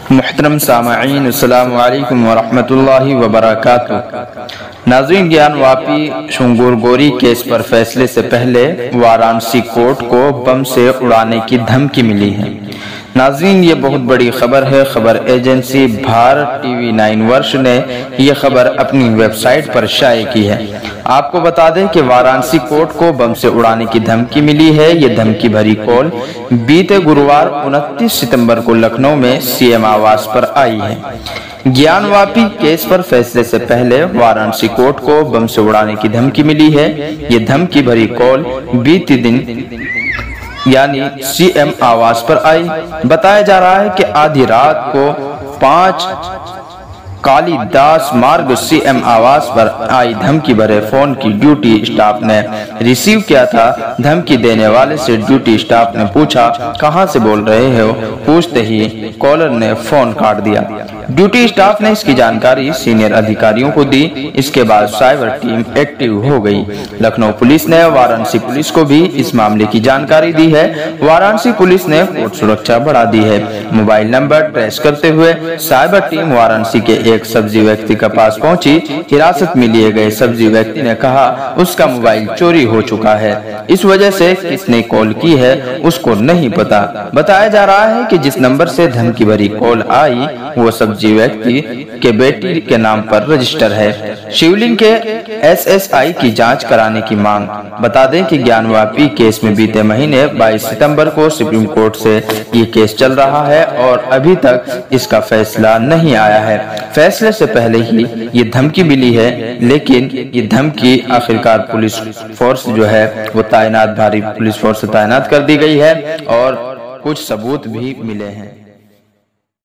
मुहतरम सामईन, अस्सलामु अलैकुम वरहमतुल्लाहि वबरकातुहू। नाज़रीन, ज्ञान वापी शुंगुरगोरी केस पर फैसले से पहले वाराणसी कोर्ट को बम से उड़ाने की धमकी मिली है। नाज़रीन, ये बहुत बड़ी खबर है। खबर एजेंसी भारत टीवी 9 वर्ष ने यह खबर अपनी वेबसाइट पर शाये की है। आपको बता दें कि वाराणसी कोर्ट को बम से उड़ाने की धमकी मिली है। ये धमकी भरी कॉल बीते गुरुवार 29 सितंबर को लखनऊ में सीएम आवास पर आई है। ज्ञानवापी केस पर फैसले से पहले वाराणसी कोर्ट को बम से उड़ाने की धमकी मिली है। ये धमकी भरी कॉल बीते दिन यानी सीएम आवास पर आई। बताया जा रहा है कि आधी रात को 5 कालिदास मार्ग सीएम आवास पर आई धमकी भरे फोन की ड्यूटी स्टाफ ने रिसीव किया था। धमकी देने वाले से ड्यूटी स्टाफ ने पूछा, कहां से बोल रहे हो? पूछते ही कॉलर ने फोन काट दिया। ड्यूटी स्टाफ ने इसकी जानकारी सीनियर अधिकारियों को दी। इसके बाद साइबर टीम एक्टिव हो गई। लखनऊ पुलिस ने वाराणसी पुलिस को भी इस मामले की जानकारी दी है। वाराणसी पुलिस ने कोर्ट सुरक्षा बढ़ा दी है। मोबाइल नंबर ट्रेस करते हुए साइबर टीम वाराणसी के एक सब्जी व्यक्ति के पास पहुंची। हिरासत में लिए गए सब्जी व्यक्ति ने कहा उसका मोबाइल चोरी हो चुका है। इस वजह से किसने कॉल की है उसको नहीं पता। बताया जा रहा है कि जिस नंबर से धमकी भरी कॉल आई वो सब्जी व्यक्ति के बेटी के नाम पर रजिस्टर है। शिवलिंग के एसएसआई की जांच कराने की मांग। बता दें कि ज्ञानवापी केस में बीते महीने 22 सितंबर को सुप्रीम कोर्ट से ये केस चल रहा है और अभी तक इसका फैसला नहीं आया है। फैसले से पहले ही ये धमकी मिली है, लेकिन ये धमकी आखिरकार पुलिस फोर्स जो है वो तैनात भारी पुलिस फोर्स तैनात कर दी गई है और कुछ सबूत भी मिले हैं।